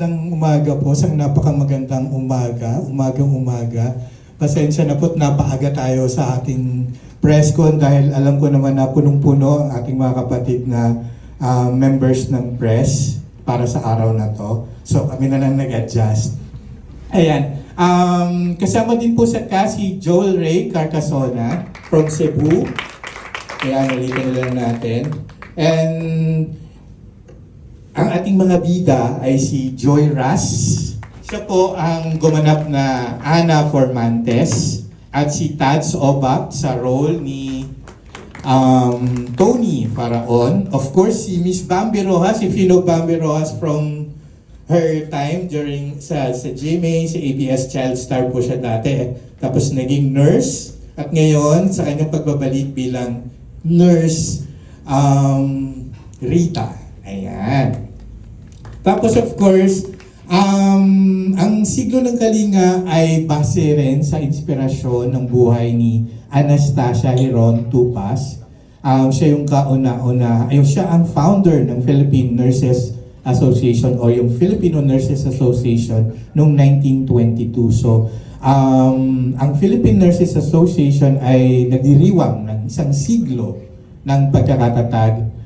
Ng umaga po, isang napakamagandang umaga. Pasensya na po't napaaga tayo sa ating press con dahil alam ko naman na punong-puno ang ating mga kapatid na members ng press para sa araw na to. So kami na lang nag-adjust. Ayan, kasama din po sa si Joel Ray Carcasona from Cebu. Ayan, nalitan na lang natin. And ang ating mga bida ay si Joy Ras. Siya po ang gumanap na Ana Formantes at si Tads Obak sa role ni Tony Faraon. Of course, si Miss Bambi Rojas, if you know Bambi Rojas from her time during sa GMA, sa ABS Child Star po siya dati. Tapos naging nurse at ngayon sa kanyang pagbabalik bilang nurse Rita. Ayan. Tapos of course, ang Siglo ng Kalinga ay base rin sa inspirasyon ng buhay ni Anastasia Heron Tupas. Siya yung siya ang founder ng Philippine Nurses Association o yung Filipino Nurses Association noong 1922. So, ang Philippine Nurses Association ay nagdiriwang ng isang siglo ng pagkakatatag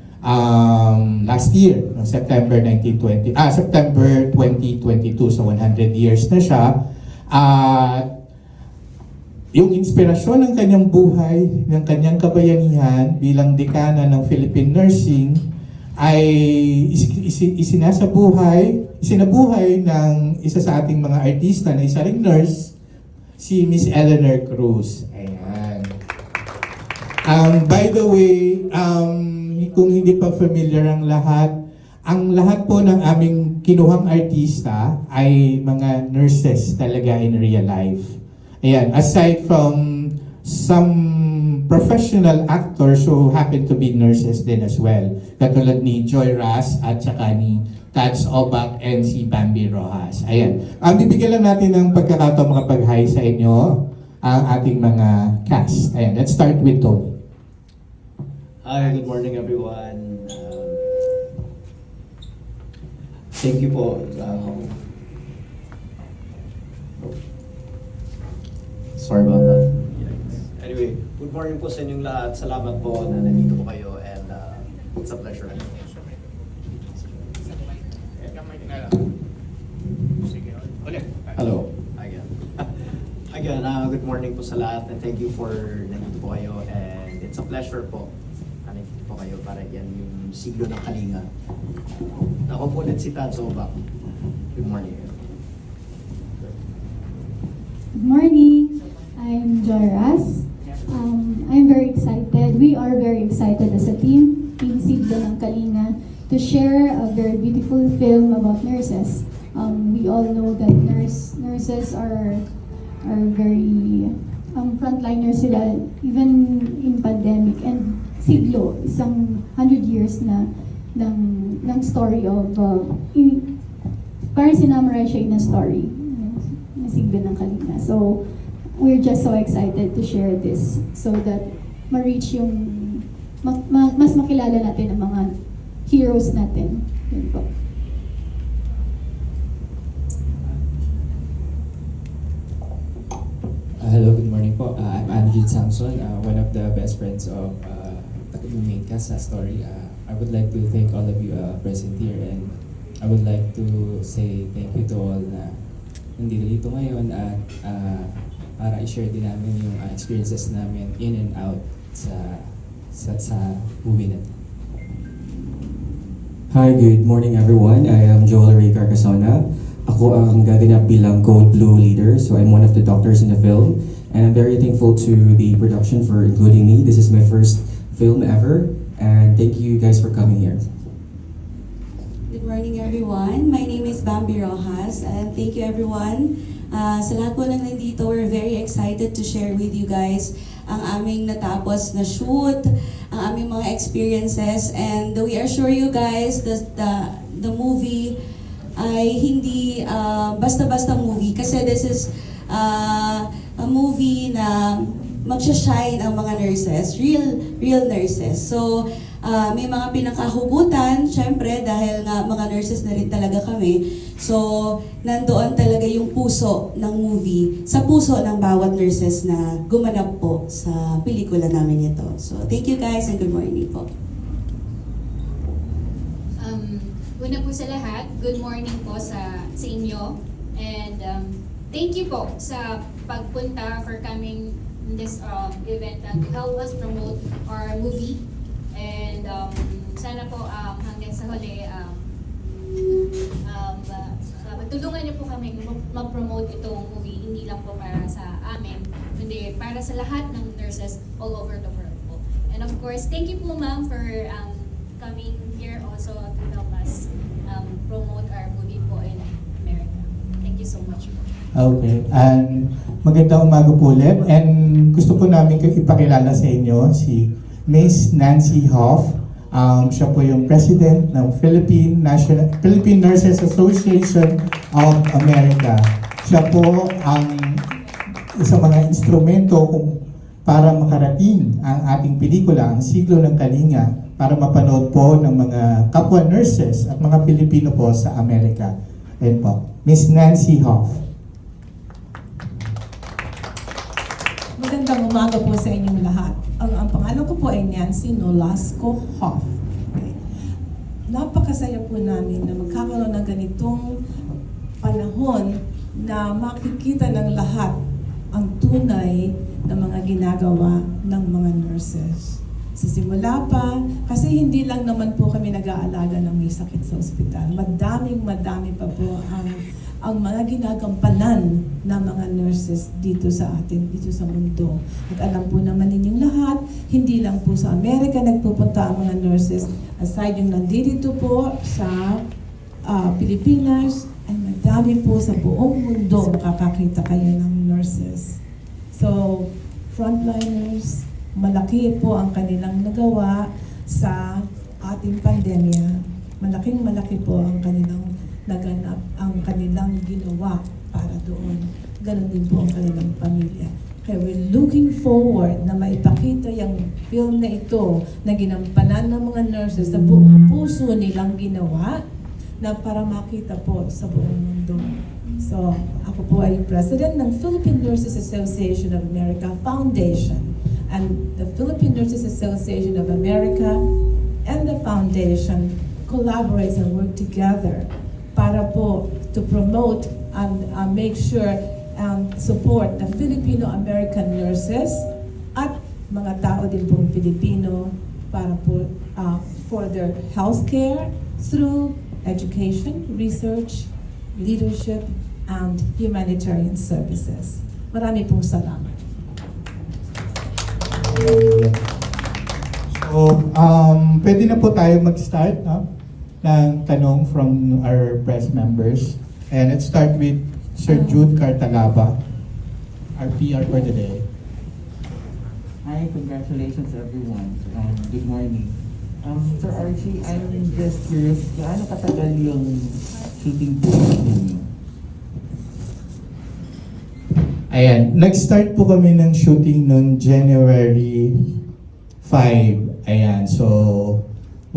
last year, no, September 2022, so 100 years na siya. Yung inspirasyon ng kanyang buhay, ng kanyang kabayanihan bilang dekana ng Philippine Nursing ay isinabuhay ng isa sa ating mga artista na isa ring nurse, si Miss Eleanor Cruz. Ayan. By the way, kung hindi pa familiar ang lahat po ng aming kinuhang artista ay mga nurses talaga in real life. Ayan, aside from some professional actors who happen to be nurses din as well. Katulad ni Joy Ras at saka ni Tads Obak and si Bambi Rojas. Ayan, bibigyan lang natin ng pagkakataon makapag-hi sa inyo ang ating mga cast. Ayan, let's start with Tony. Hi, good morning everyone. Thank you po. Sorry about that. Anyway, good morning po sa inyong lahat. Salamat po na nandito po kayo and it's a pleasure. Hello. Again, good morning po sa lahat and thank you for nandito po kayo and it's a pleasure po. Nandito po kayo para yan yung Siglo ng Kalinga. Ako po ulit si Tads Obak. Good morning. Good morning. I'm Joy Ras. I'm very excited. We are very excited as a team Siglo ng Kalinga, to share a very beautiful film about nurses. We all know that nurses are very frontliners sila even in pandemic, and Siglo, isang 100 years na ng story of parang sinamarize siya in a story na Siglo ng Kalinga. So we're just so excited to share this so that ma-reach yung mas makilala natin ang mga heroes natin. Yun po. Hello, good morning po. I'm Andrew Samson, one of the best friends of the main cast sa story. I would like to thank all of you present here, and I would like to say thank you to all na nandito dito ngayon at para i-share din namin yung experiences namin in and out sa movie na. Hi, good morning everyone. I am Joel Ray Carcasona. Ako ang gaganap bilang Code Blue leader, so I'm one of the doctors in the film. And I'm very thankful to the production for including me. This is my first film ever, and thank you guys for coming here. Good morning everyone. My name is Bambi Rojas, and thank you everyone. Sa lahat po ng nandito, we're very excited to share with you guys ang aming natapos na shoot, ang aming mga experiences, and we assure you guys that the movie ay hindi basta-basta movie, kasi this is a movie na magsha-shine ang mga nurses, real nurses. So may mga pinakahugutan, syempre, dahil nga mga nurses na rin talaga kami. So, nandoon talaga yung puso ng movie sa puso ng bawat nurses na gumanap po sa pelikula namin ito. So, thank you guys and good morning po. Una po sa lahat, good morning po sa inyo. And thank you po sa pagpunta for coming in this event to help us promote our movie. And sana po hanggang sa huli, magtulungan niyo po kami mag-promote itong movie, hindi lang po para sa amin, kundi para sa lahat ng nurses all over the world po. And of course, thank you po ma'am for coming here also to help us promote our movie po in America. Thank you so much po. Okay, and magandang umaga po ulit. And gusto po namin ipakilala sa inyo si Miss Nancy Hoff. Siya po yung President ng Philippine Nurses Association of America. Siya po ang isang mga instrumento para makarating ang ating pelikula, ang Siglo ng Kalinga, para mapanood po ng mga kapwa nurses at mga Pilipino po sa Amerika. Ayan po, Miss Nancy Hoff. Magandang umaga po sa inyong lahat. Ang pangalan ko po ay Nancy Nolasco Hoff. Okay. Napakasaya po namin na magkakaroon ng ganitong panahon na makikita ng lahat ang tunay na mga ginagawa ng mga nurses. Sa simula pa, kasi hindi lang naman po kami nag-aalaga ng may sakit sa ospital. Madami pa po ang mga ginagampanan ng mga nurses dito sa atin, dito sa mundo. At alam po naman ninyong lahat, hindi lang po sa Amerika nagpupunta ang mga nurses. Aside yung nandito po sa Pilipinas, ay madami po sa buong mundo makakakita kayo ng nurses. So, frontliners, malaki po ang kanilang nagawa sa ating pandemya. Malaki po ang kanilang naganap, ang kanilang ginawa para doon. Ganon din po ang kanilang pamilya. Kaya we're looking forward na maipakita yung film na ito na ginampanan ng mga nurses sa buong puso nilang ginawa na para makita po sa buong mundo. So, ako po ay President ng Philippine Nurses Association of America Foundation. And the Philippine Nurses Association of America and the Foundation collaborates and work together para po to promote and make sure and support the Filipino-American nurses at mga tao din pong Pilipino para po for their healthcare through education, research, leadership, and humanitarian services. Marami pong salamat. So, pwede na po tayo mag-start ng tanong from our press members. And let's start with Sir Jude Cartalaba, our PR for the day. Hi, congratulations everyone. Good morning. Sir Archie, I'm just curious, gaano katagal yung shooting po ninyo? Ayan, nag-start po kami ng shooting noong January 5. Ayan, so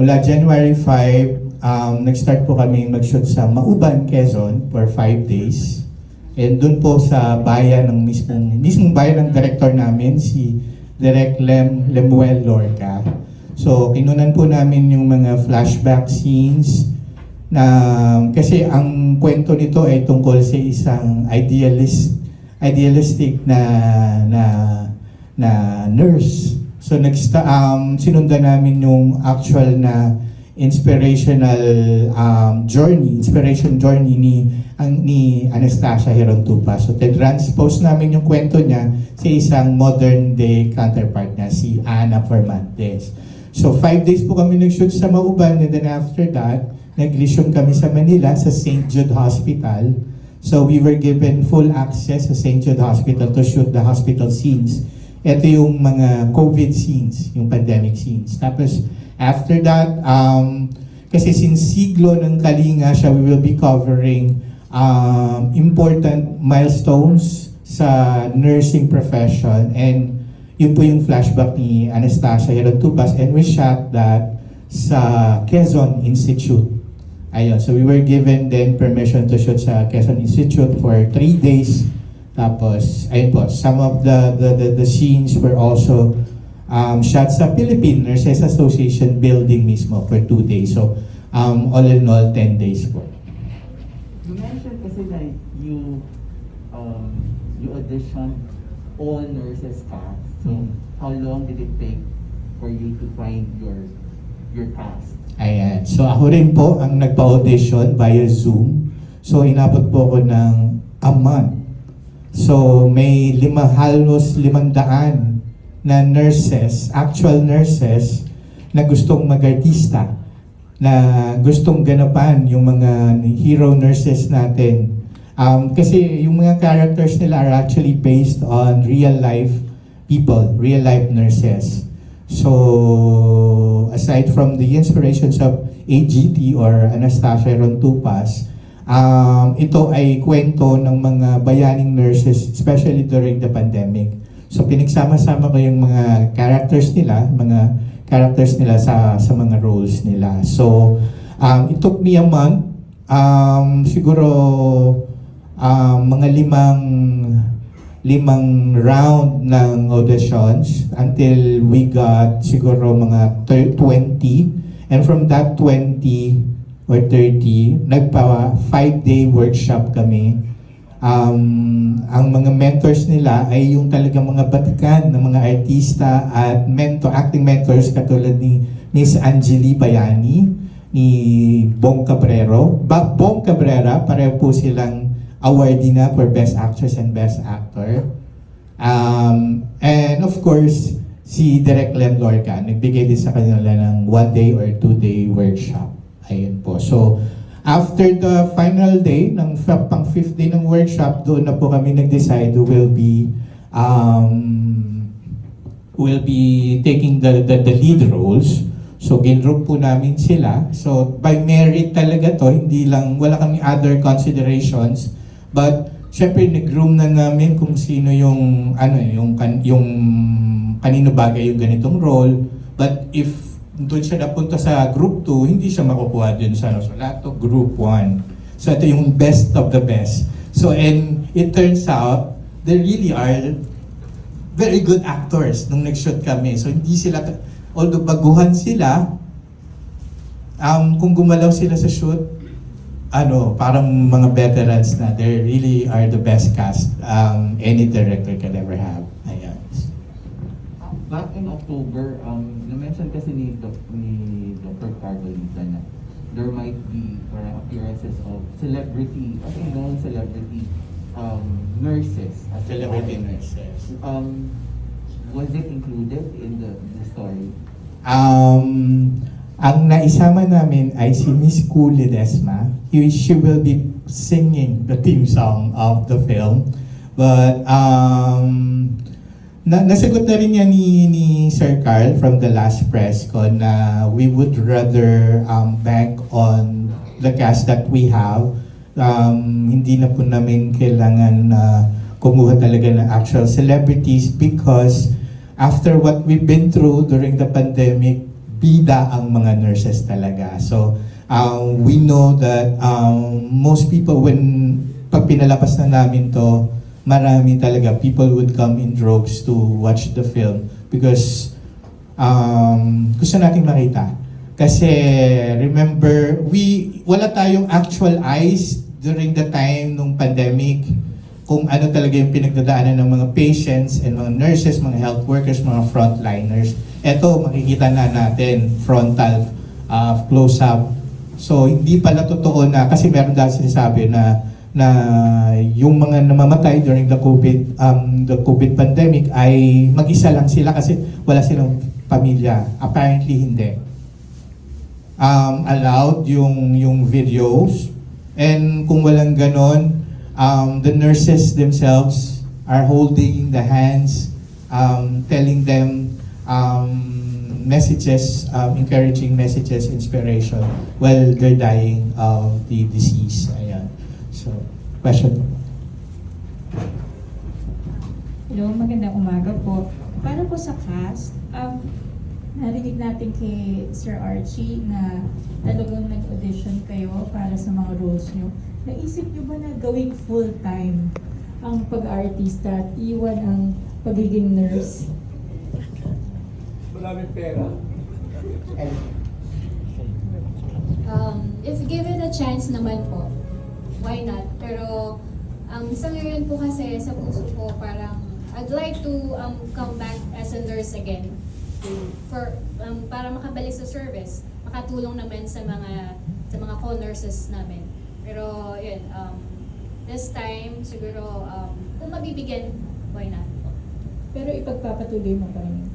mula January 5, nag-start po kami mag-shoot sa Mauban, Quezon for 5 days. And doon po sa bayan ng mismong bayan ng director namin, si Direk Lemuel Lorca. So, kinunan po namin yung mga flashback scenes na kasi ang kwento nito ay tungkol sa isang idealistic na nurse. So sinundan namin yung actual na inspiration journey ni Anastasia Herontupa. So transpose namin yung kwento niya sa isang modern day counterpart na si Ana Formantes. So 5 days po kami nag-shoot sa Mauban, and then after that, nag-resume kami sa Manila sa St. Jude Hospital. So we were given full access sa St. Jude Hospital to shoot the hospital scenes. Ito yung mga COVID scenes, yung pandemic scenes. Tapos after that, kasi since Siglo ng Kalinga siya, we will be covering important milestones sa nursing profession, and yun po yung flashback ni Anastasia Herontupas, and we shot that sa Quezon Institute. Ayun, so we were given then permission to shoot sa Quezon Institute for 3 days. Tapos, ayun po, some of the scenes were also shot sa Philippine Nurses Association building mismo for 2 days. So, all in all, 10 days po. You mentioned kasi na you auditioned all nurses cast. So, how long did it take for you to find your cast? Ayan. So ako rin po ang nagpa-audition via Zoom. So inabot po ako ng a month. So may halos 500 na nurses, actual nurses, na gustong mag-artista, na gustong ganapan yung mga hero nurses natin. Kasi yung mga characters nila are actually based on real life people, real life nurses. So, aside from the inspirations of AGT or Anastasia Rontupas, ito ay kwento ng mga bayaning nurses, especially during the pandemic. So, pinagsama-sama ko yung mga characters nila sa mga roles nila. So, it took me a month, siguro mga limang round ng auditions until we got siguro mga 20, and from that 20 or 30 nagpa 5-day workshop kami. Ang mga mentors nila ay yung talagang mga batikan ng mga artista at acting mentors katulad ni Miss Angeli Bayani, ni Bong Cabrera, pareho po silang awardee na for Best Actress and Best Actor. And of course, si Direk Len Lorca, nagbigay din sa kanila ng 1-day or 2-day workshop. Ayun po. So, after the final day, pang 5th day ng workshop, doon na po kami nag-decide who will be taking the lead roles. So, ginroom po namin sila. So, by merit talaga to, wala kami other considerations. But syempre nag-groom na namin kung sino yung kanino bagay yung ganitong role. But if doon siya napunta sa group 2, hindi siya makukuha dun sa Lato group 1. So ito yung best of the best. So and it turns out they really are very good actors nung nag-shoot kami. So hindi sila, although baguhan sila, kung gumalaw sila sa shoot, parang mga veterans na. They really are the best cast any director can ever have. Ayan. Back in October, na-mention kasi ni Dr. Carbolita na there might be appearances of celebrity, known celebrity nurses. Celebrity nurses. Was it included in the story? Ang naisama namin ay si Miss Cool Ledesma. She will be singing the theme song of the film. But nasagot na rin niya ni Sir Carl from the last press con na we would rather bank on the cast that we have. Hindi na po namin kailangan kumuha talaga ng actual celebrities because after what we've been through during the pandemic, bida ang mga nurses talaga. So, we know that most people, pag pinalabas na namin to, marami talaga, people would come in droves to watch the film because gusto nating makita. Kasi, remember, wala tayong actual eyes during the time nung pandemic kung ano talaga yung pinagdadaanan ng mga patients and mga nurses, mga health workers, mga frontliners. Ito, makikita na natin, frontal, close-up. So, hindi pala totoo na, kasi meron dahil sinasabi na yung mga namamatay during the COVID pandemic ay mag-isa lang sila kasi wala silang pamilya. Apparently, hindi. Allowed yung videos. And kung walang ganon, the nurses themselves are holding the hands, telling them messages, encouraging messages, inspiration while they're dying of the disease. Ayan. So, question. Hello, magandang umaga po. Para po sa cast, narinig natin kay Sir Archie na talagang nag-audition kayo para sa mga roles nyo. Naisip nyo ba na gawing full-time ang pag-artista at iwan ang pagiging nurse? Maraming pera. If given a chance naman po, why not? Pero sa ngayon po kasi sa puso ko parang I'd like to come back as a nurse again for para makabalik sa service, makatulong naman sa mga co-nurses namin. Pero yun, this time siguro kung mabibigyan, why not po? Pero ipagpapatuloy mo pa rin.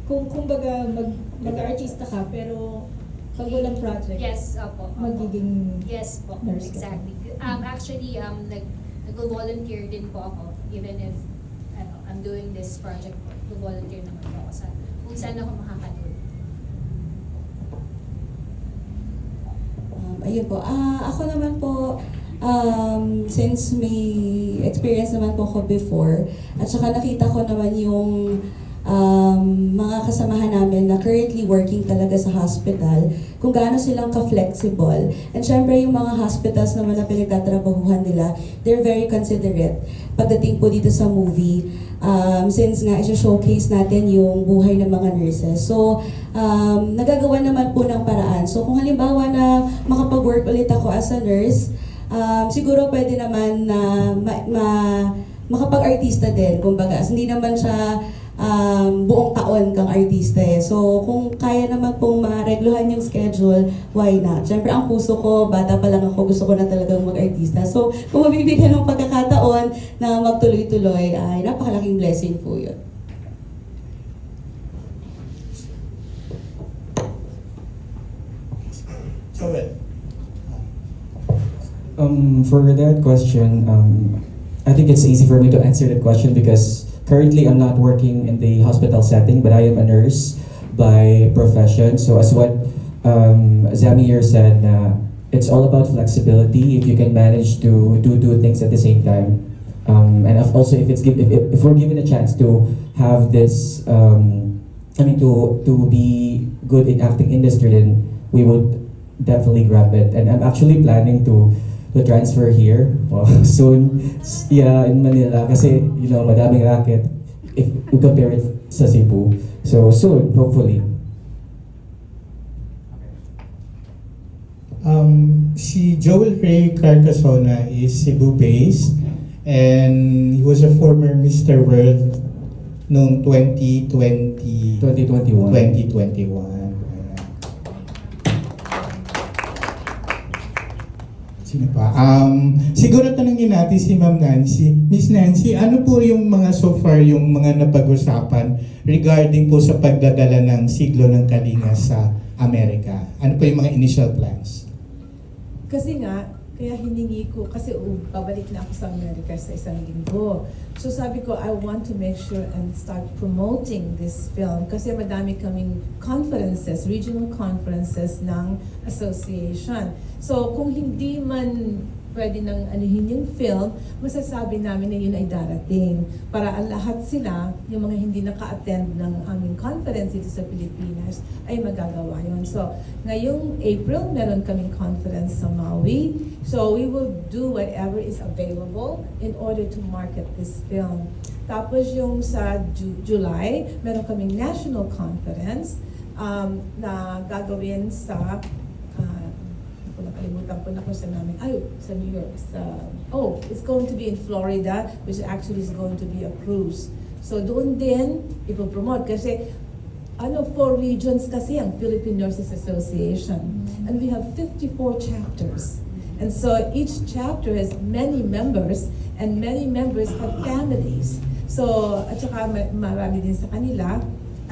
Kung baga mag-artista ka pero pag walang project, Yes, opo. magiging Yes po, nurse ka. exactly. Actually, nag-volunteer din po ako, even if I'm doing this project po. Nag-volunteer naman po ako sa kung saan ako makakatulong. Ayun po. Ako naman po, since may experience naman po ako before, at saka nakita ko naman yung mga kasamahan namin na currently working talaga sa hospital, kung gaano silang ka-flexible. And syempre yung mga hospitals naman na pinagtatrabahuhan nila, they're very considerate. Pagdating po dito sa movie, since nga i-showcase natin yung buhay ng mga nurses. So, nagagawa naman po ng paraan. So, kung halimbawa na makapag-work ulit ako as a nurse, siguro pwede naman na makapag-artista din. Kumbaga, hindi naman siya buong taon kang artista eh. So, kung kaya naman pong maregluhan yung schedule, why not? Siyempre, ang puso ko, bata pa lang ako, gusto ko na talagang mag-artista. So, kung mabibigyan ng pagkakataon na magtuloy-tuloy, ay napakalaking blessing po yun. Joel. For that question, I think it's easy for me to answer that question because currently I'm not working in the hospital setting, but I am a nurse by profession. So as what Zamir said, it's all about flexibility. If you can manage to do two things at the same time, and also if we're given a chance to have this, to be good in acting industry, then we would definitely grab it. And I'm actually planning to transfer here soon, in Manila, kasi madaming racket if we compare it sa Cebu. So soon, hopefully. Si Joel Ray Carcasona is Cebu-based and he was a former Mr. World noong 2021. 2021. Sino pa? Siguro tanungin natin si Ma'am Nancy. Miss Nancy, ano po yung mga so far yung mga napag-usapan regarding po sa pagdadala ng Siglo ng Kalinga sa Amerika? Ano po yung mga initial plans? Kasi nga, kaya hiningi ko, kasi babalik na ako sa Amerika sa isang linggo. So sabi ko, I want to make sure and start promoting this film kasi madami kaming conferences, regional conferences ng association. So kung hindi man pwede nang anuhin yung film, masasabi namin na yun ay darating. Para ang lahat sila, yung mga hindi naka-attend ng aming conference dito sa Pilipinas, ay magagawa yun. So, ngayong April, meron kaming conference sa Maui. So, we will do whatever is available in order to market this film. Tapos yung sa July, meron kaming national conference na gagawin sa nakalimutan ko na kung saan namin. Sa New York. It's going to be in Florida, which actually is going to be a cruise. So doon din, ipopromote. Kasi, 4 regions kasi ang Philippine Nurses Association. And we have 54 chapters. And so each chapter has many members, and many members have families. So, at saka marami din sa kanila,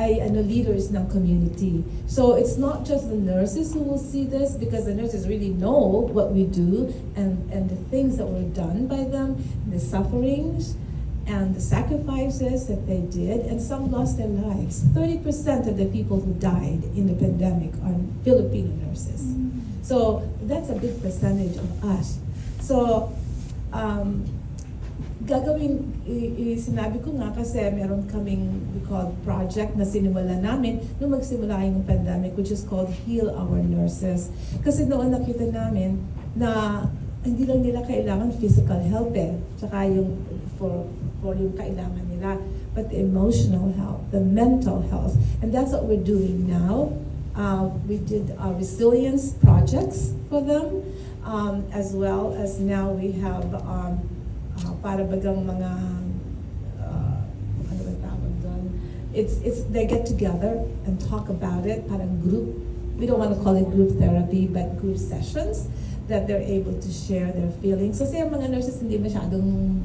ay leaders ng community. So it's not just the nurses who will see this because the nurses really know what we do and the things that were done by them, the sufferings and the sacrifices that they did, and some lost their lives. 30% of the people who died in the pandemic are Filipino nurses. So that's a big percentage of us. So sinabi ko nga kasi meron kaming we call project na sinimulan namin nung magsimula yung pandemic, which is called Heal Our Nurses. Kasi noon nakita namin na hindi lang nila kailangan physical health tsaka yung for yung kailangan nila, but the emotional health, the mental health. And that's what we're doing now. We did resilience projects for them, as well as now we have para bagang mga ano ba tawag doon? It's they get together and talk about it, parang group. We don't want to call it group therapy, but group sessions that they're able to share their feelings. Kasi ang mga nurses hindi masyadong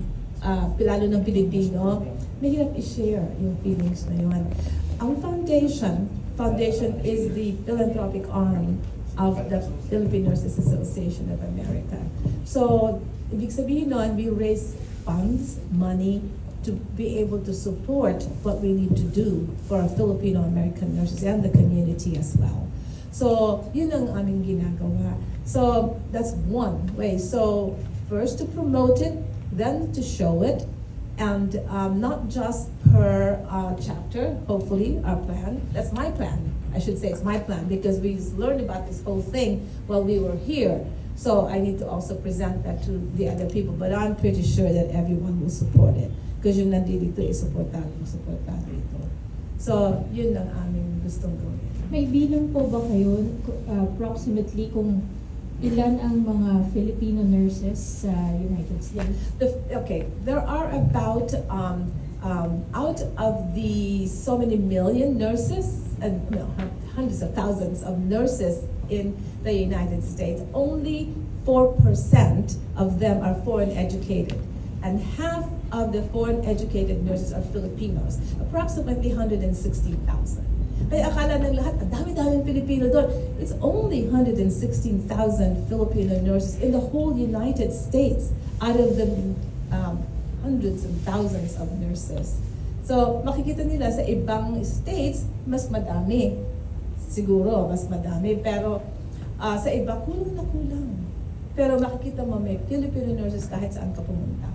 lalo ng Pilipino, mahirap i-share yung feelings na yun. Ang foundation is the philanthropic arm of the Philippine Nurses Association of America. So, ibig sabihin nun, we raise funds, money, to be able to support what we need to do for our Filipino-American nurses and the community as well. So, yun ang aming ginagawa. So, that's one way. So, first to promote it, then to show it, and not just per chapter, hopefully, our plan. That's my plan. I should say it's my plan because we learned about this whole thing while we were here. So I need to also present that to the other people, but I'm pretty sure that everyone will support it because yung nandito supportado ito. So yun ang aming gustong gawin. May bilang po ba kayo approximately kung ilan ang mga Filipino nurses sa United States? Okay, there are about out of the so many million nurses, and hundreds of thousands of nurses in the United States, only 4% of them are foreign educated, and half of the foreign educated nurses are Filipinos, approximately 116,000. Kaya akala ng lahat, ang dami-daming Pilipino doon. It's only 116,000 Filipino nurses in the whole United States out of the hundreds and thousands of nurses. So, makikita nila sa ibang states, mas madami. Siguro, mas madami. Pero sa iba, kulang na kulang. Pero makikita mo may Filipino nurses kahit saan ka pumunta.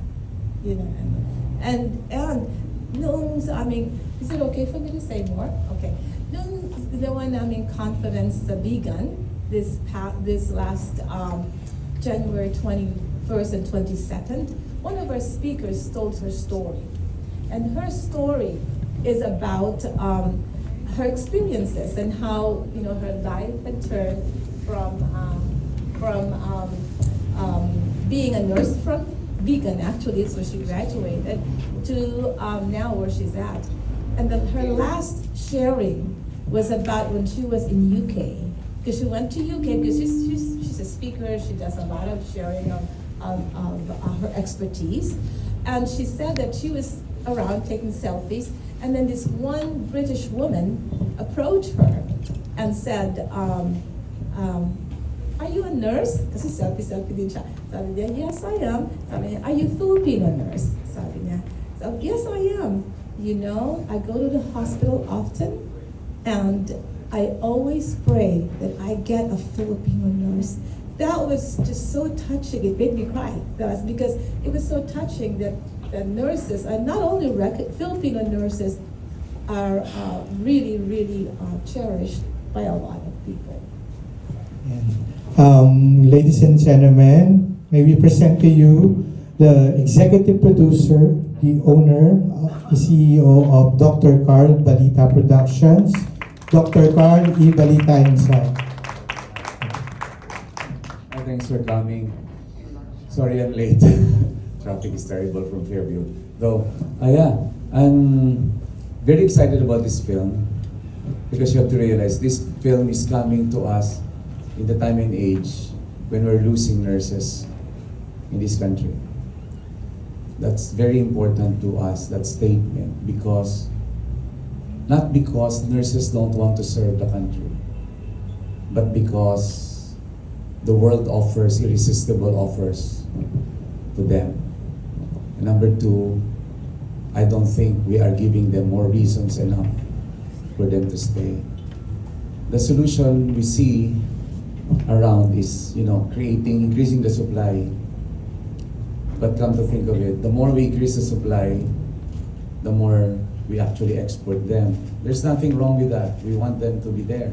Yun ang ano. And noong sa aming, is it okay for me to say more? Okay. Noong ginawa naming conference sa Vegan, this last January 21st and 22nd, one of our speakers told her story. And her story is about her experiences and how her life had turned from being a nurse, from vegan actually, it's where she graduated, to now where she's at. And then her last sharing was about when she was in UK, because she went to UK because she's a speaker. She does a lot of sharing of her expertise, and she said that she was around taking selfies, and then this one British woman approached her and said, "Are you a nurse?" Kasi selfie din siya. Sabi niya, "Yes, I am." Sabi niya, "Are you Filipino nurse?" Sabi niya, so, "Yes, I am. You know, I go to the hospital often, and I always pray that I get a Filipino nurse." That was just so touching. It made me cry. That's because it was so touching that the nurses, and not only Filipino nurses, are really, really cherished by a lot of people. Ladies and gentlemen, may we present to you the executive producer, the owner, the CEO of Dr. Carl Balita Productions, Dr. Carl E. Balita himself. Thanks for coming. Sorry I'm late. Traffic is terrible from Fairview. Though, yeah, I'm very excited about this film because you have to realize this film is coming to us in the time and age when we're losing nurses in this country. That's very important to us, that statement, because not because nurses don't want to serve the country, but because the world offers irresistible offers to them. And number two, I don't think we are giving them more reasons enough for them to stay. The solution we see around is, increasing the supply But come to think of it, the more we increase the supply, the more we actually export them. There's nothing wrong with that. We want them to be there.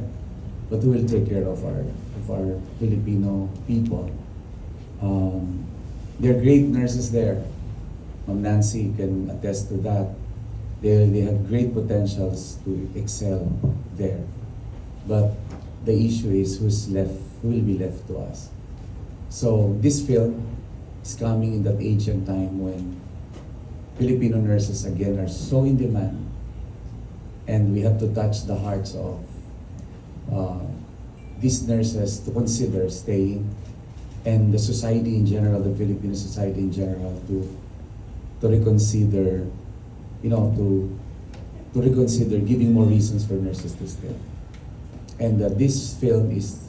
But we will take care of our Filipino people. There are great nurses there. Nancy can attest to that. They have great potentials to excel there. But the issue is who will be left to us. So this film is coming in that age and time when Filipino nurses again are so in demand, and we have to touch the hearts of these nurses to consider staying, and the society in general, the Filipino society in general, to reconsider, to reconsider giving more reasons for nurses to stay. And this film is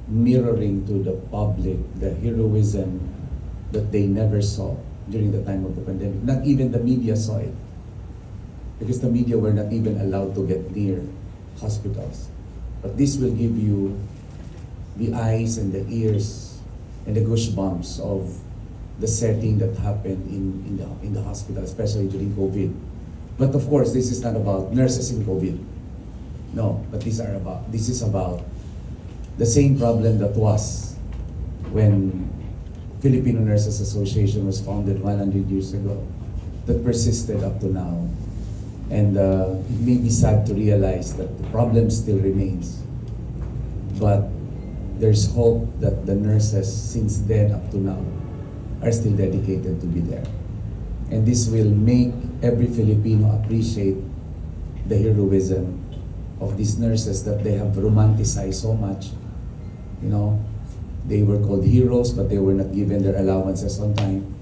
mirroring to the public the heroism that they never saw during the time of the pandemic. Not even the media saw it, because the media were not even allowed to get near hospitals. But this will give you the eyes and the ears and the goosebumps of the setting that happened in the hospital, especially during COVID. But of course, this is not about nurses in COVID. No, but this is about the same problem that was when Filipino Nurses Association was founded 100 years ago, that persisted up to now. And it may be sad to realize that the problem still remains. But there's hope that the nurses since then up to now are still dedicated to be there. And this will make every Filipino appreciate the heroism of these nurses that they have romanticized so much. They were called heroes, but they were not given their allowances on time.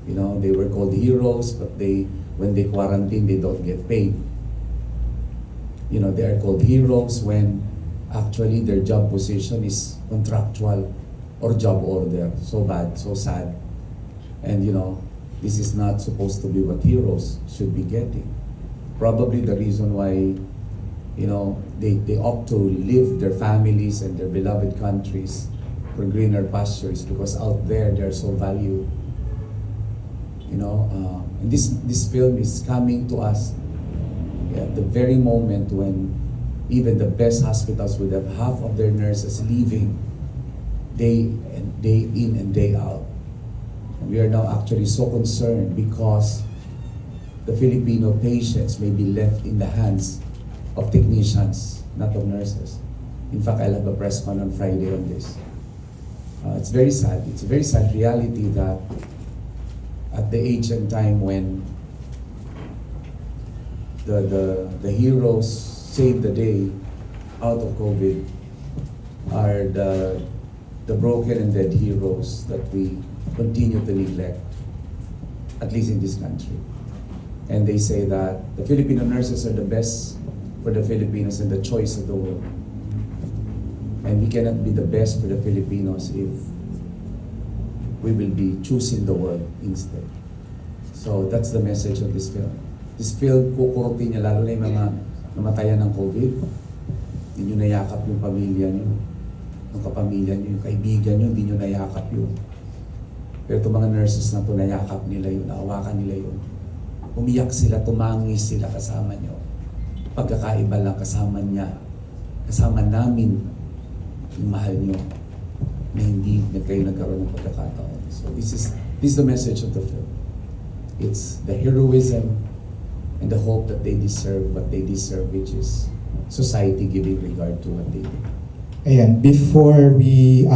They were called heroes, but when they quarantine, they don't get paid. They are called heroes when actually their job position is contractual or job order. So bad, so sad. And this is not supposed to be what heroes should be getting. Probably the reason why they opt to leave their families and their beloved countries for greener pastures, because out there they're so valued. And this film is coming to us at the very moment when even the best hospitals would have half of their nurses leaving day in and day out. And we are now actually so concerned because the Filipino patients may be left in the hands of technicians, not of nurses. In fact, I'll have a press con on Friday on this. It's very sad. It's a very sad reality that at the age and time when the heroes saved the day out of COVID are the broken and dead heroes that we continue to neglect, at least in this country. And they say that the Filipino nurses are the best for the Filipinos and the choice of the world. And we cannot be the best for the Filipinos if we will be choosing the world instead. So that's the message of this film. This film, kukurti niya lalo na yung mga namatayan ng COVID. Hindi nyo nayakap yung pamilya nyo, yung kapamilya nyo, yung kaibigan nyo, hindi nyo nayakap yun. Pero itong mga nurses na ito, nayakap nila yun, naawakan nila yun. Umiyak sila, tumangis sila kasama nyo. Pagkakaiba lang kasama niya, kasama namin yung mahal nyo na hindi na kayo nagkaroon ng pagkakataon. So this is the message of the film. It's the heroism and the hope that they deserve what they deserve, which is society giving regard to what they do. Ayan, before we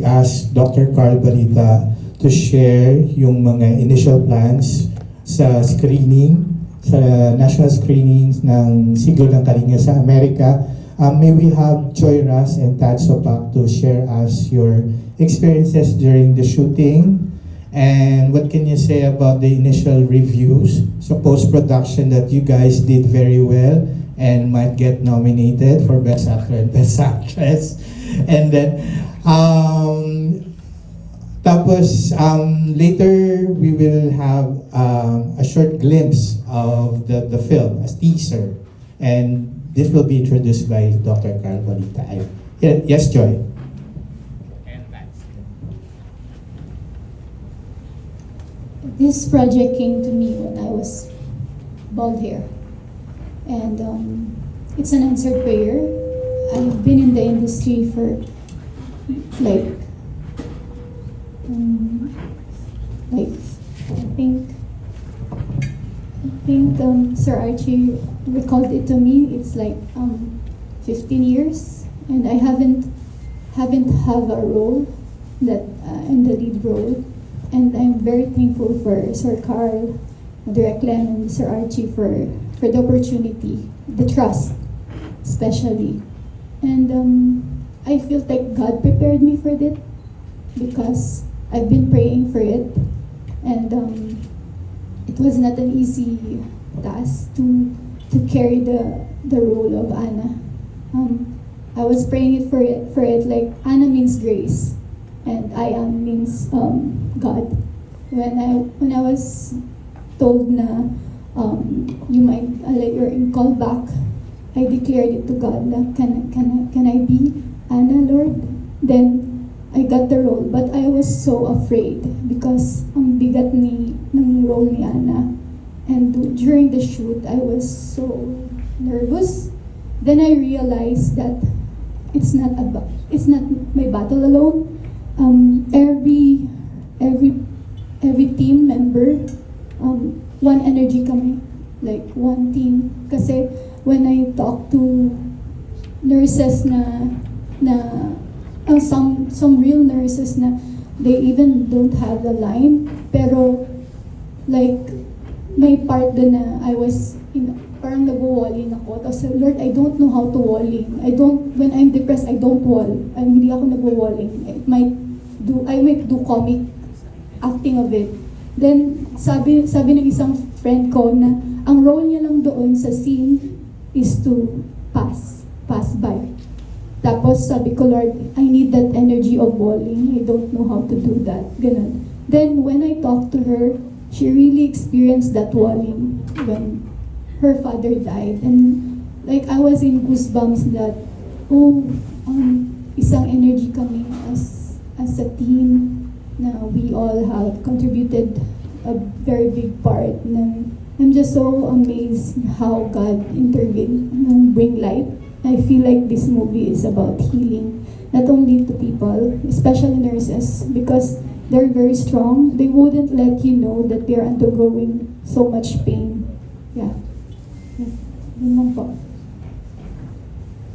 ask Dr. Carl Balita to share yung mga initial plans sa screening, sa national screenings ng Siglo ng Kalinga sa Amerika, may we have Joy Ras and Tad Sopak to share us your experiences during the shooting, and what can you say about the initial reviews, so post-production that you guys did very well and might get nominated for Best Actor and Best Actress. And then, tapos, later we will have a short glimpse of the film, a teaser. And this will be introduced by Dr. Carl Balita. Yes, Joy? this project came to me when I was bald hair. And it's an answered prayer. I've been in the industry for like, I think Sir Archie recalled it to me. It's like 15 years, and I haven't have a role that in the lead role. And I'm very thankful for Sir Carl, Direct Len, and Sir Archie for the opportunity, the trust, especially. And I feel like God prepared me for it because I've been praying for it, and it was not an easy task to carry the role of Anna. I was praying for it like Anna means grace, and I am means God. When I was told na you might you're called back, I declared it to God na can I be Anna, Lord? Then I got the role, but I was so afraid because ang bigat ng role ni Anna. And during the shoot, I was so nervous. Then I realized that it's not my battle alone. Every team member, one energy kami, like one team. Kasi when I talk to nurses some real nurses na they even don't have the line, pero like may part doon na I was parang nag-walling ako. Tapos, Lord, I don't know how to walling. When I'm depressed, I don't wall. Hindi ako nag-walling. I might do comic acting of it. Then, sabi ng isang friend ko na ang role niya lang doon sa scene is to pass by. Tapos sabi ko, Lord, I need that energy of walling. I don't know how to do that. Ganun. Then, when I talked to her, she really experienced that walling when her father died. And like, I was in goosebumps that, isang energy kami as a team na we all have contributed a very big part. I'm just so amazed how God intervened and bring light. I feel like this movie is about healing, not only to people, especially nurses, because they're very strong. They wouldn't let you know that they're undergoing so much pain. Yeah. Yun lang po.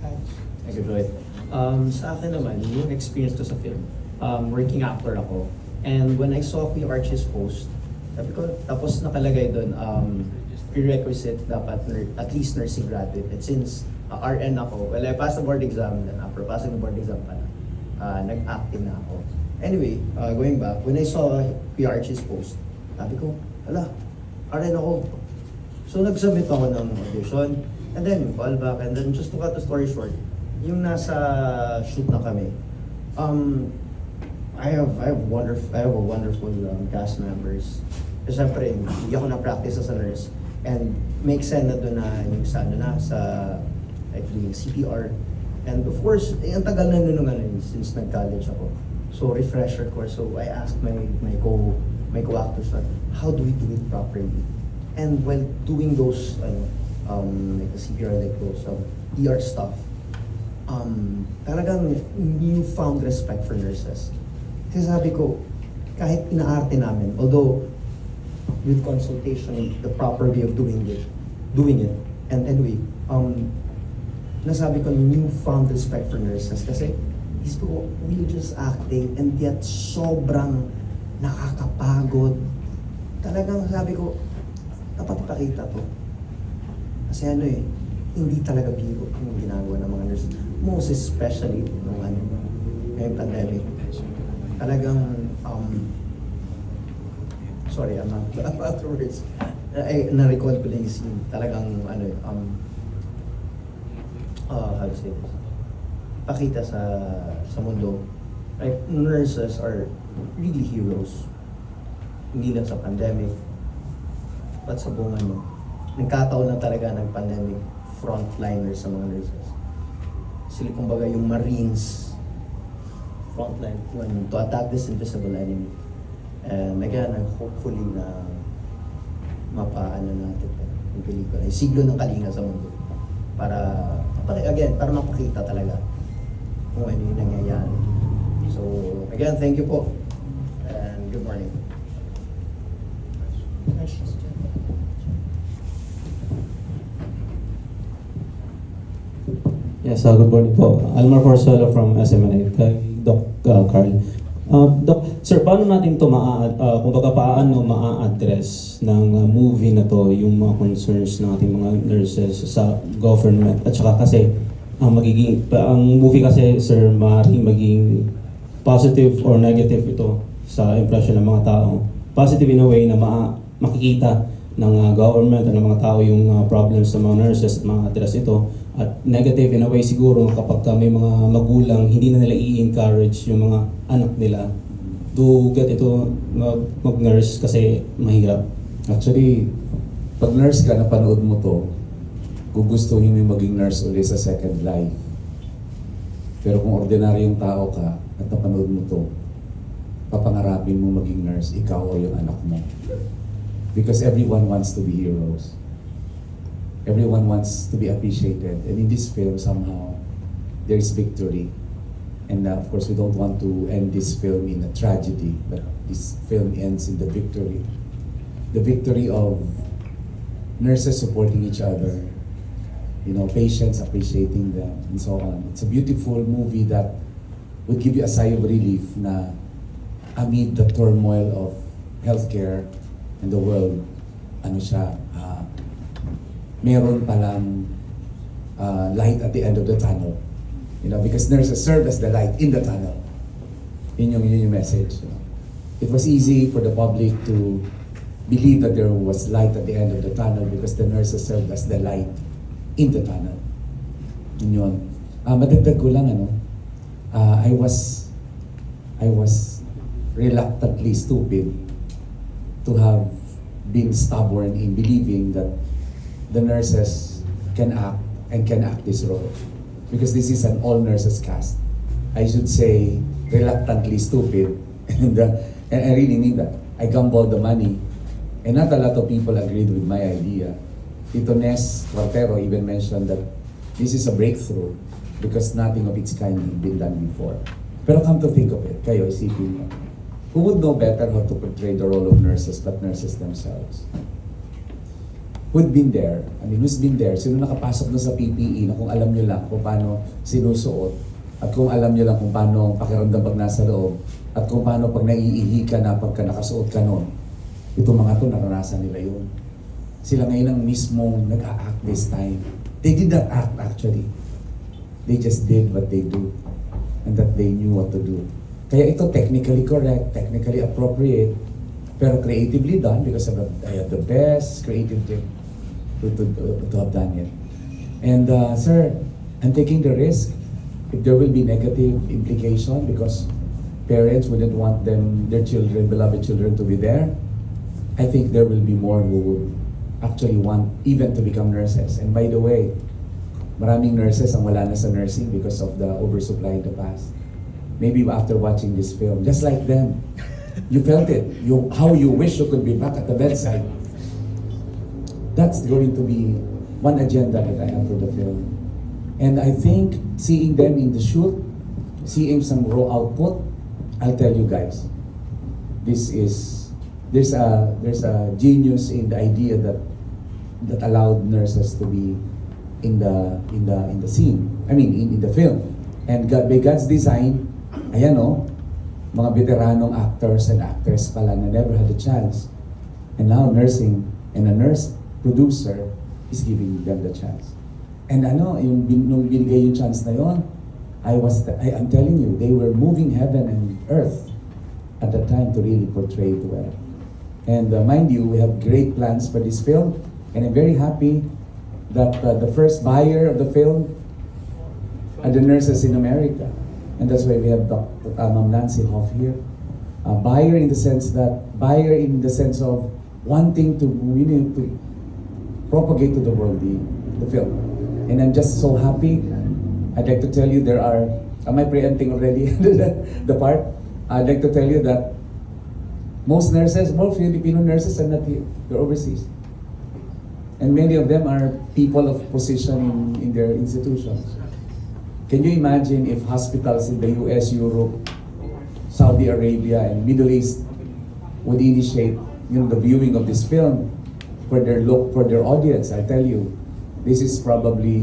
Thank you, Joy. Sa akin naman, yung experience ko sa film, working actor ako. And when I saw Kuya Archie's post, sabi ko, tapos nakalagay doon, prerequisite dapat at least nursing graduate. And since RN ako, well, I passed the board exam, then after passing the board exam pala, nag-acting na ako. Anyway, going back, when I saw Kuya Archie's post, sabi ko, RN ako. So nag-submit ako ng audition, and then yung call back, and then just to cut the story short, yung nasa shoot na kami, I have a wonderful cast members. Kasi syempre, hindi ako na-practice as a nurse, and make sense na doon na yung sa like doing CPR. And of course, ang tagal na nun since nag-college ako. So refresher course. So I asked my co-actors, how do we do it properly? And while doing those like the CPR, like those ER stuff, talagang newfound respect for nurses. Kasi sabi ko, kahit inaarte namin, although with consultation, the proper way of doing it, and anyway, nasabi ko newfound respect for nurses kasi isip ko, we're just acting and yet sobrang nakakapagod. Talagang sabi ko, dapat ipakita to. Kasi hindi talaga biro yung ginagawa ng mga nurses. Most especially nung ngayong pandemic. Talagang, sorry, I'm not afterwards. Na-recall ko na yung scene. Talagang, how to say this? Pakita sa mundo. Like, nurses are really heroes. Hindi lang sa pandemic, but sa buong nagkataon na talaga ng pandemic, frontliners sa mga nurses. Sila kumbaga yung Marines, frontline, to attack this invisible enemy. And again, hopefully na mapaano natin yung pelikula, yung siglo ng kalinga sa mundo. Para mapakita talaga kung ano yung nangyayari. So, again, thank you po. And good morning. Yes, good morning po. Almar Corsolo from SMNA, kay Doc Carl. Doc, sir, paano natin ito paano maa-address ng movie na to yung mga concerns ng ating mga nurses sa government? At saka kasi, ang movie kasi, sir, maaaring maging positive or negative ito sa impression ng mga tao. Positive in a way na makikita ng government at ng mga tao yung problems ng mga nurses at ma-address ito. At negative in a way siguro kapag may mga magulang, hindi na nila i-encourage yung mga anak nila to get ito mag-nurse kasi mahirap. Actually, pag nurse ka, napanood mo to, gugustuhin mo maging nurse ulit sa second life. Pero kung ordinaryong tao ka at napanood mo to, papangarapin mo maging nurse, ikaw o yung anak mo. Because everyone wants to be heroes. Everyone wants to be appreciated. And in this film, somehow, there is victory. And of course, we don't want to end this film in a tragedy, but this film ends in the victory. The victory of nurses supporting each other, patients appreciating them, and so on. It's a beautiful movie that would give you a sigh of relief na amid the turmoil of healthcare and the world, meron palang light at the end of the tunnel. Because nurses serve as the light in the tunnel. Yun yung message. It was easy for the public to believe that there was light at the end of the tunnel because the nurses served as the light in the tunnel. Yun. Madagdag ko lang, I was reluctantly stupid to have been stubborn in believing that the nurses can act this role. Because this is an all nurses cast. I should say reluctantly stupid. And I really mean that. I gambled the money. And not a lot of people agreed with my idea. Tito Nes Cuartero even mentioned that this is a breakthrough because nothing of its kind had been done before. Pero come to think of it, kayo isipin mo, who would know better how to portray the role of nurses but nurses themselves? Who'd been there? Who's been there? Sino nakapasok na sa PPE na kung alam nyo lang kung paano sinusuot at kung alam nyo lang kung paano pakiramdam pag nasa loob at kung paano pag naiihi ka na pagka nakasuot ka nun. Itong mga to, naranasan nila yun. Sila ngayon ang mismong nag-a-act this time. They did not act actually. They just did what they do and that they knew what to do. Kaya ito technically correct, technically appropriate, pero creatively done because I have the best creative team to have done it. And sir, I'm taking the risk if there will be negative implication because parents wouldn't want their children, beloved children to be there. I think there will be more who would actually want even to become nurses. And by the way, maraming nurses ang wala na sa nursing because of the oversupply in the past. Maybe after watching this film, just like them, you felt it. How you wish you could be back at the bedside. That's going to be one agenda that I have for the film. And I think seeing them in the shoot, seeing some raw output, I'll tell you guys, there's a genius in the idea that allowed nurses to be in the scene. In the film. And by God's design, mga veteranong actors and actresses pala na never had a chance. And now nursing and a nurse producer is giving them the chance. And nung binigay yung chance na yon, I'm telling you, they were moving heaven and earth at that time to really portray it well. And mind you, we have great plans for this film, and I'm very happy that the first buyer of the film are the nurses in America. And that's why we have Ma'am Nancy Hoff here. Buyer in the sense of wanting to propagate to the world the film. And I'm just so happy. I'd like to tell you am I preempting already the part? I'd like to tell you that Most nurses, more Filipino nurses are not here. They're overseas. And many of them are people of position in their institutions. Can you imagine if hospitals in the US, Europe, Saudi Arabia, and Middle East would initiate the viewing of this film for their audience? I tell you, this is probably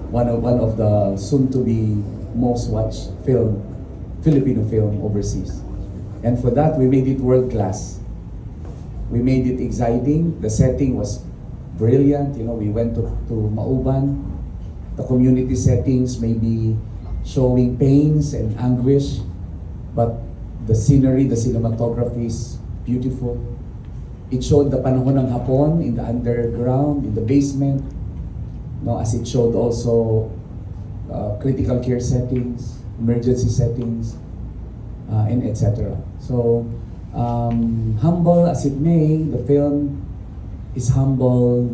one of the soon-to-be most watched Filipino film overseas. And for that, we made it world-class. We made it exciting. The setting was brilliant. We went to Mauban. The community settings may be showing pains and anguish, but the scenery, the cinematography is beautiful. It showed the panahon ng Hapon in the underground, in the basement, as it showed also critical care settings, emergency settings, and etc. So, humble as it may, the film is humble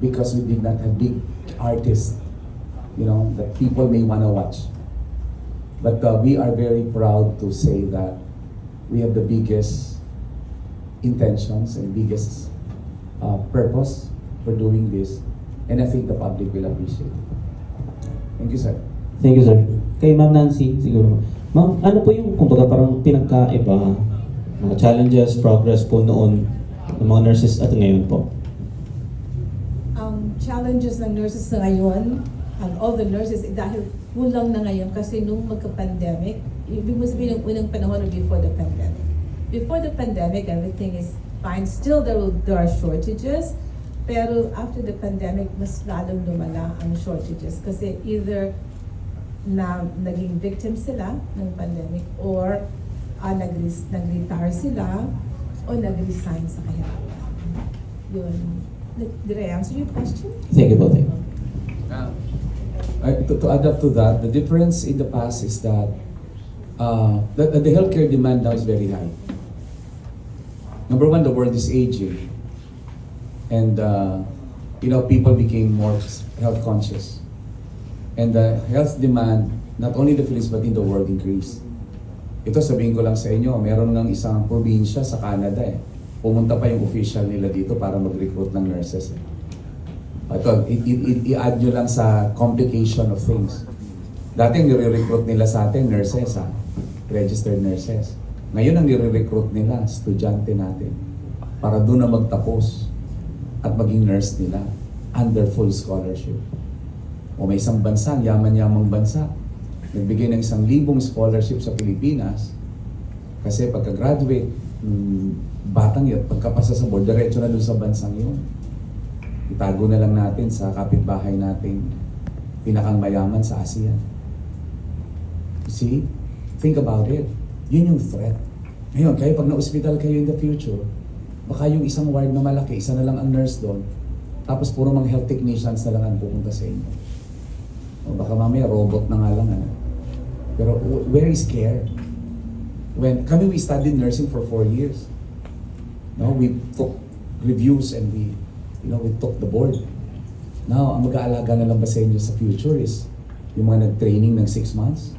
because we did not have big artists, that people may want to watch. But we are very proud to say that we have the biggest intentions and biggest purpose for doing this. And I think the public will appreciate it. Thank you, sir. Thank you, sir. Kay Ma'am Nancy, siguro. Ma'am, ano po yung, kumbaga, parang pinagkaiba, mga challenges, progress po noon ng mga nurses at ngayon po? Challenges ng nurses na ngayon, and all the nurses, dahil kulang na ngayon kasi nung magka-pandemic, ibig mo sabihin yung unang panahon or before the pandemic. Before the pandemic, everything is fine. Still, there are shortages. Pero after the pandemic, mas lalong lumala ang shortages. Kasi either naging victim sila ng pandemic or nag-retire sila o nag-resign sa kahirapan. Yun. Did I answer your question? Thank you po. Thank you. To add up to that, the difference in the past is that the healthcare demand now is very high. Number one, the world is aging. And people became more health conscious. And the health demand, not only in the Philippines but in the world, increased. Ito, sabihin ko lang sa inyo, meron ng isang probinsya sa Canada pumunta pa yung official nila dito para mag-recruit ng nurses. Ito, i-add nyo lang sa complication of things. Dati nire-recruit nila sa atin, nurses registered nurses. Ngayon ang nire-recruit nila, estudyante natin, para doon na magtapos at maging nurse nila under full scholarship. O may isang bansa, yaman-yamang bansa, nagbigay ng 1,000 scholarship sa Pilipinas kasi pagka-graduate, batang yun, pagkapasa sa board, diretso na doon sa bansang yun. Itago na lang natin sa kapitbahay nating pinakang mayaman sa ASEAN. See? Think about it. Yun yung threat. Ngayon, kayo pag na-hospital kayo in the future, baka yung isang ward na malaki, isa na lang ang nurse doon, tapos puro mga health technicians na lang ang pupunta sa inyo. O baka mamaya robot na nga lang. Pero where is care? We studied nursing for 4 years. We took reviews and we took the board. Now, ang mag-aalaga na lang ba sa inyo sa future is yung mga nag-training ng 6 months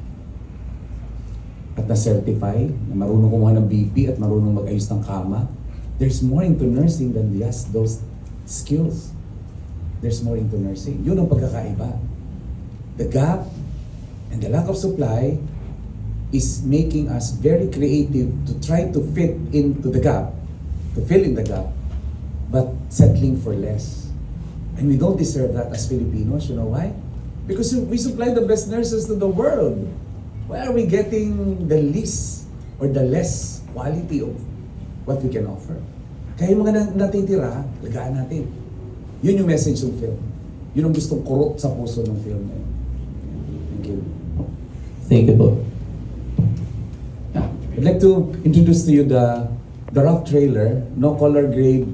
at na-certify, na marunong kumuha ng BP at marunong mag-ayos ng kama. There's more into nursing than just those skills. There's more into nursing. Yun ang pagkakaiba. The gap and the lack of supply is making us very creative to try to fit into the gap, to fill in the gap, but settling for less. And we don't deserve that as Filipinos. You know why? Because we supply the best nurses to the world. Why are we getting the least or the less quality of what we can offer? Kaya yung mga natitira, lagaan natin. Yun yung message ng film. Yun ang gustong kurot sa puso ng film na yun. Thank you. Thank you po. I'd like to introduce to you the rough trailer, no color grade